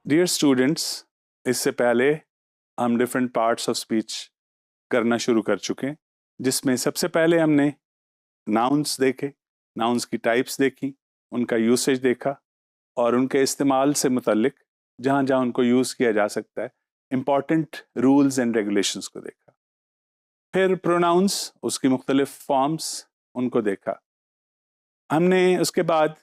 Dear students, इससे पहले हम डिफरेंट पार्ट्स ऑफ स्पीच करना शुरू कर चुके हैं, जिसमें सबसे पहले हमने नाउन्स देखे, नाउन्स की टाइप्स देखी, उनका यूसेज देखा और उनके इस्तेमाल से मुतल्लिक जहाँ जहाँ उनको यूज़ किया जा सकता है इम्पॉर्टेंट रूल्स एंड रेगुलेशंस को देखा। फिर प्रोनाउंस, उसकी मुख्तलिफ फॉर्म्स, उनको देखा हमने। उसके बाद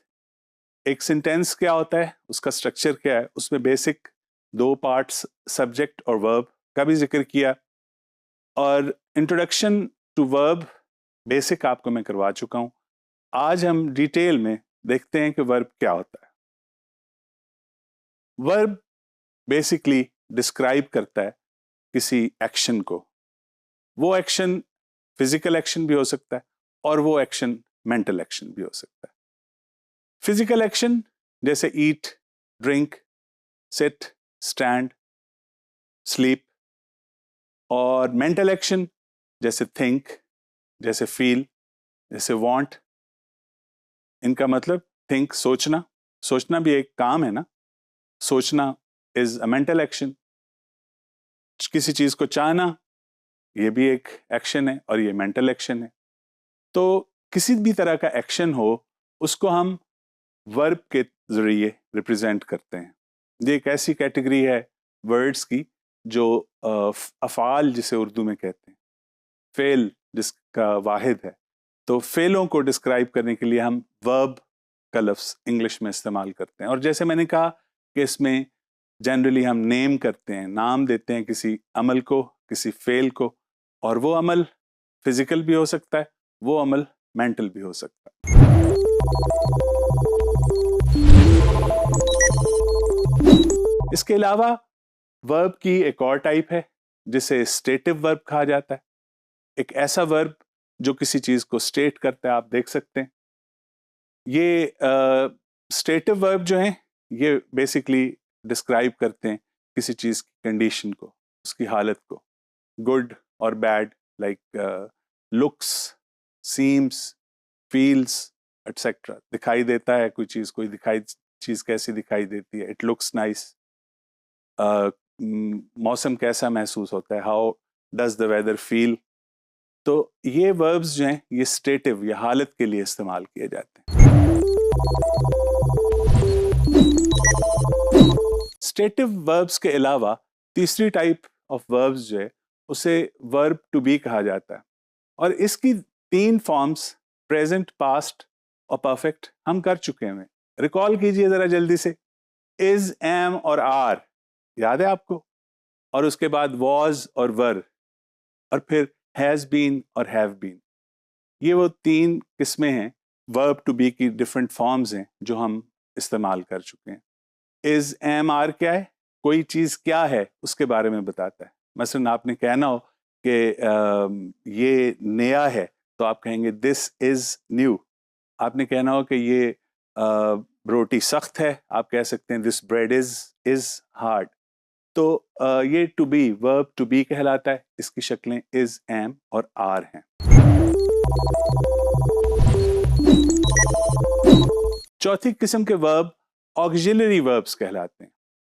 एक सेंटेंस क्या होता है, उसका स्ट्रक्चर क्या है, उसमें बेसिक दो पार्ट्स सब्जेक्ट और वर्ब का भी जिक्र किया और इंट्रोडक्शन टू वर्ब बेसिक आपको मैं करवा चुका हूं। आज हम डिटेल में देखते हैं कि वर्ब क्या होता है। वर्ब बेसिकली डिस्क्राइब करता है किसी एक्शन को। वो एक्शन फिजिकल एक्शन भी हो सकता है और वो एक्शन मेंटल एक्शन भी हो सकता है। फिजिकल एक्शन जैसे ईट, ड्रिंक, सिट, स्टैंड, स्लीप, और मेंटल एक्शन जैसे थिंक, जैसे फील, जैसे वांट। इनका मतलब थिंक सोचना, सोचना भी एक काम है ना, सोचना इज अ मेंटल एक्शन। किसी चीज को चाहना ये भी एक एक्शन है और ये मेंटल एक्शन है। तो किसी भी तरह का एक्शन हो उसको हम वर्ब के जरिए रिप्रेजेंट करते हैं। ये एक ऐसी कैटेगरी है वर्ड्स की जो अफ़ाल जिसे उर्दू में कहते हैं, फेल जिसका वाहिद है। तो फेलों को डिस्क्राइब करने के लिए हम वर्ब का लफ्ज़ इंग्लिश में इस्तेमाल करते हैं। और जैसे मैंने कहा कि इसमें जनरली हम नेम करते हैं, नाम देते हैं किसी अमल को, किसी फेल को, और वो अमल फिजिकल भी हो सकता है, वो अमल मेंटल भी हो सकता है। इसके अलावा वर्ब की एक और टाइप है जिसे स्टेटिव वर्ब कहा जाता है। एक ऐसा वर्ब जो किसी चीज को स्टेट करता है, आप देख सकते हैं। ये स्टेटिव वर्ब जो हैं ये बेसिकली डिस्क्राइब करते हैं किसी चीज की कंडीशन को, उसकी हालत को। गुड और bad, like looks, seems, feels etcetera. दिखाई देता है कोई चीज, कोई दिखाई चीज कैसी दिखाई देती है, इट लुक्स नाइस। मौसम कैसा महसूस होता है, how does the weather feel. तो ये वर्ब्स जो हैं ये स्टेटिव या हालत के लिए इस्तेमाल किए जाते हैं। स्टेटिव वर्ब्स के अलावा तीसरी टाइप ऑफ वर्ब्स जो है उसे वर्ब टू बी कहा जाता है। और इसकी तीन फॉर्म्स, प्रेजेंट, पास्ट और परफेक्ट, हम कर चुके हैं। रिकॉल कीजिए जरा जल्दी से। इज, एम और आर याद है आपको, और उसके बाद वॉज और वर, और फिर हैज बीन और हैव बीन। ये वो तीन किस्में हैं वर्ब टू बी की, डिफरेंट फॉर्म्स हैं जो हम इस्तेमाल कर चुके हैं। इज, एम, आर क्या है? कोई चीज क्या है उसके बारे में बताता है। मसलन आपने कहना हो कि ये नया है तो आप कहेंगे दिस इज न्यू। आपने कहना हो कि ये रोटी सख्त है, आप कह सकते हैं दिस ब्रेड इज हार्ड। तो ये to be, verb to be कहलाता है। इसकी शक्लें इज, एम और आर हैं। चौथी किस्म के वर्ब ऑक्सिलरी वर्ब्स कहलाते हैं।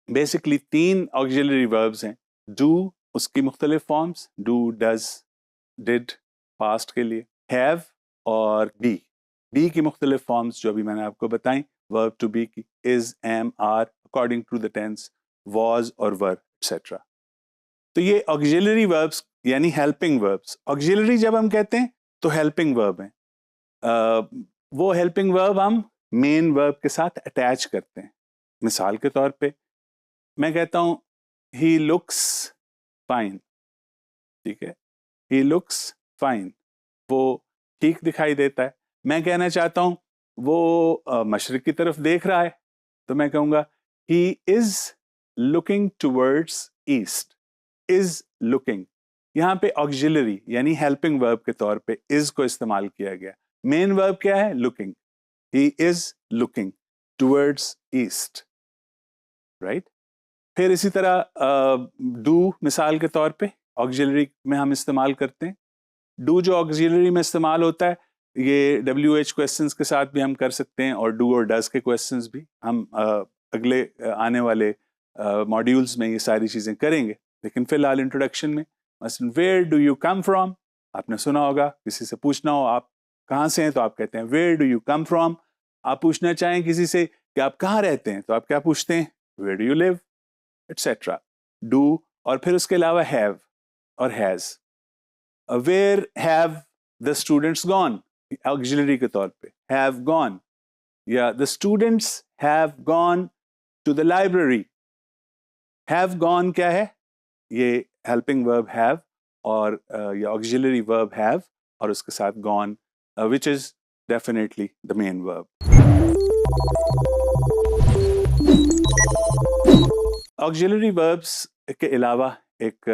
बेसिकली तीन ऑक्सिलरी वर्ब्स हैं। डू, उसकी मुख्तलिफ forms, do, does, did past के लिए। हैव और बी, बी की मुख्तलिफ फॉर्म्स जो अभी मैंने आपको बताई वर्ब टू बी की, is, am, are according to the tense, was और वर एक्सेट्रा। तो ये ऑक्सिलरी वर्ब्स यानी हेल्पिंग वर्ब्स। ऑक्सिलरी जब हम कहते हैं तो हेल्पिंग वर्ब हैं। वो हेल्पिंग वर्ब हम मेन वर्ब के साथ अटैच करते हैं। मिसाल के तौर पे मैं कहता हूं ही लुक्स फाइन, ठीक है, ही लुक्स फाइन, वो ठीक दिखाई देता है। मैं कहना चाहता हूं वो मशरिक की तरफ देख रहा है, तो मैं कहूंगा he is looking towards east. Is looking, यहां पे ऑक्सिलरी यानी हेल्पिंग वर्ब के तौर पे इज को इस्तेमाल किया गया। मेन वर्ब क्या है? Looking. He is looking towards east, right. फिर इसी तरह डू मिसाल के तौर पे ऑक्सिलरी में हम इस्तेमाल करते हैं। डू जो ऑक्सिलरी में इस्तेमाल होता है ये WH क्वेश्चंस के साथ भी हम कर सकते हैं, और डू और डज के क्वेश्चंस भी हम अगले आने वाले मॉड्यूल्स में ये सारी चीज़ें करेंगे, लेकिन फ़िलहाल इंट्रोडक्शन में मसलन where do you come from, आपने सुना होगा, किसी से पूछना हो आप कहाँ से हैं तो आप कहते हैं where do you come from. आप पूछना चाहें किसी से कि आप कहाँ रहते हैं तो आप क्या पूछते हैं, where do you live, etcetera. Do और फिर उसके अलावा हैव और has. Where have the students gone, auxiliary के तौर पे हैव गॉन, या the students have gone to the library. Have gone क्या है, ये हेल्पिंग वर्ब हैव और ये ऑक्सिलरी वर्ब हैव और उसके साथ gone which is definitely the main verb. Auxiliary verbs के अलावा एक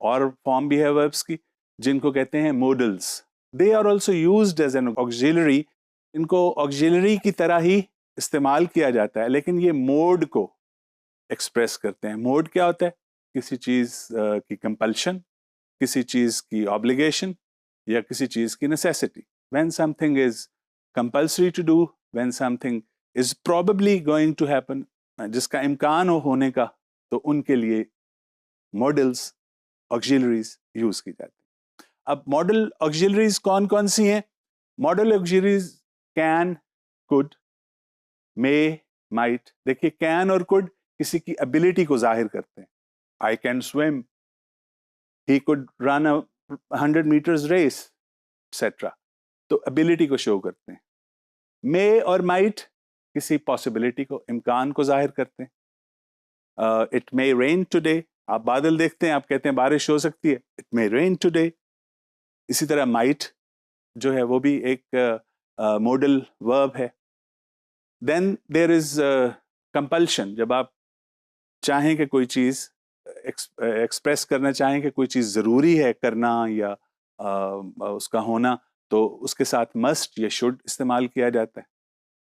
और फॉर्म भी है वर्ब्स की जिनको कहते हैं modals. They are also used as an auxiliary. इनको ऑक्सिलरी की तरह ही इस्तेमाल किया जाता है, लेकिन ये मोड को एक्सप्रेस करते हैं। मोड क्या होता है, किसी चीज़ की कंपल्शन, किसी चीज़ की ऑब्लिगेशन या किसी चीज़ की necessity. When something is compulsory to do, when something is probably going to happen, जिसका इम्कान हो होने का, तो उनके लिए मॉडल्स ऑक्सिलरीज यूज की जाती है। अब मॉडल ऑक्सिलरीज कौन कौन सी हैं? Modal auxiliaries can, could, may, might. देखिए कैन और कुड किसी की एबिलिटी को जाहिर करते हैं। I can swim, he could run a 100 metres race, etcetera. तो एबिलिटी को शो करते हैं। मे और माइट किसी पॉसिबिलिटी को, इम्कान को जाहिर करते हैं। इट मे रेन टुडे, आप बादल देखते हैं, आप कहते हैं बारिश हो सकती है, इट मे रेन टुडे। इसी तरह माइट जो है वो भी एक मॉडल वर्ब है। देन देयर इज कंपल्शन, जब आप चाहें कि कोई चीज़ एक्सप्रेस करना चाहें कि कोई चीज़ ज़रूरी है करना या उसका होना, तो उसके साथ मस्ट या शुड इस्तेमाल किया जाता है।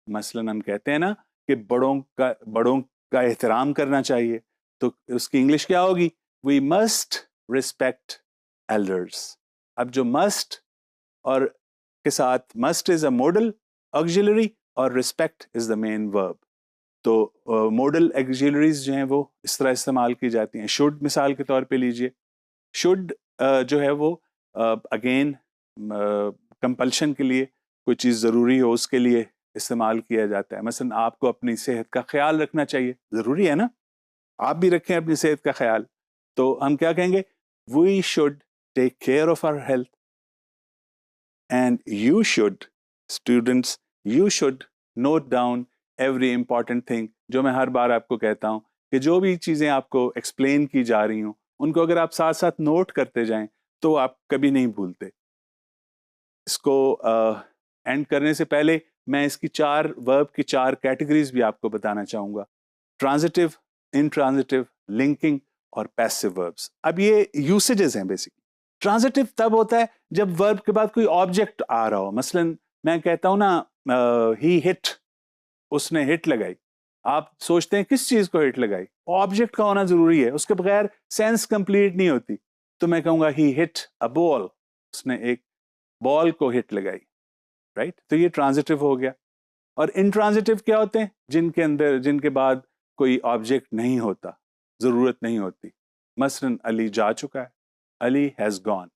मसलन हम कहते हैं ना कि बड़ों का एहतराम करना चाहिए, तो उसकी इंग्लिश क्या होगी? We must respect elders. अब जो मस्ट और के साथ must is a modal auxiliary और respect is the main verb. तो मॉडल ऑक्सिलरीज जो हैं वो इस तरह इस्तेमाल की जाती हैं। शुड मिसाल के तौर पे लीजिए, शुड जो है वो अगेन कंपल्शन के लिए, कोई चीज़ ज़रूरी हो उसके लिए इस्तेमाल किया जाता है। मसलन आपको अपनी सेहत का ख्याल रखना चाहिए, ज़रूरी है ना, आप भी रखें अपनी सेहत का ख्याल, तो हम क्या कहेंगे? We should take care of our health. And you should, students, you should note down every important thing. जो मैं हर बार आपको कहता हूँ कि जो भी चीज़ें आपको एक्सप्लेन की जा रही हूँ, उनको अगर आप साथ साथ नोट करते जाएं तो आप कभी नहीं भूलते। इसको एंड करने से पहले मैं इसकी वर्ब की 4 कैटेगरीज भी आपको बताना चाहूँगा। ट्रांजिटिव, इंट्रांजिटिव, लिंकिंग और पैसिव वर्ब्स। अब ये यूसेजेस हैं बेसिकली। ट्रांजिटिव तब होता है जब वर्ब के बाद कोई ऑब्जेक्ट आ रहा हो। मसलन मैं कहता हूँ ना, ही हिट, उसने हिट लगाई। आप सोचते हैं किस चीज को हिट लगाई? ऑब्जेक्ट का होना जरूरी है, उसके बगैर सेंस कंप्लीट नहीं होती। तो मैं कहूंगा ही हिट अ बॉल, उसने एक बॉल को हिट लगाई, राइट? तो ये ट्रांजिटिव हो गया। और इंट्रांजिटिव क्या होते हैं? जिनके बाद कोई ऑब्जेक्ट नहीं होता, जरूरत नहीं होती। मसलन अली जा चुका है, अली हैज गॉन।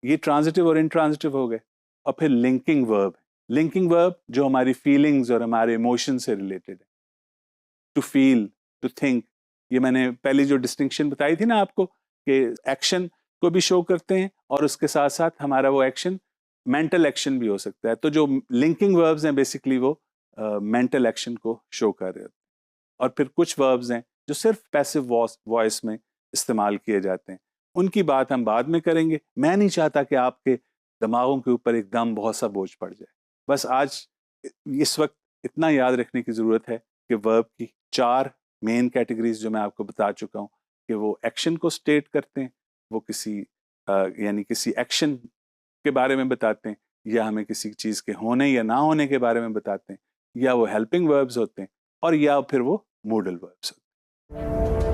ये ट्रांजिटिव और इंट्रांजिटिव हो गए। और फिर लिंकिंग वर्ब। लिंकिंग वर्ब जो हमारी फीलिंग्स और हमारे इमोशन से रिलेटेड है। टू फील, टू थिंक, ये मैंने पहले जो डिस्टिंक्शन बताई थी ना आपको कि एक्शन को भी शो करते हैं और उसके साथ साथ हमारा वो एक्शन मेंटल एक्शन भी हो सकता है। तो जो लिंकिंग वर्ब्स हैं बेसिकली वो मेंटल एक्शन को शो कर रहे होते हैं। और फिर कुछ वर्ब्स हैं जो सिर्फ पैसिव वॉइस में इस्तेमाल किए जाते हैं, उनकी बात हम बाद में करेंगे। मैं नहीं चाहता कि आपके दिमागों के ऊपर एकदम बहुत सा बोझ पड़ जाए। बस आज इस वक्त इतना याद रखने की ज़रूरत है कि वर्ब की 4 मेन कैटेगरीज जो मैं आपको बता चुका हूँ कि वो एक्शन को स्टेट करते हैं, वो किसी यानी किसी एक्शन के बारे में बताते हैं, या हमें किसी चीज़ के होने या ना होने के बारे में बताते हैं, या वो हेल्पिंग वर्ब्स होते हैं, और या फिर वो मोडल वर्ब्स होते हैं।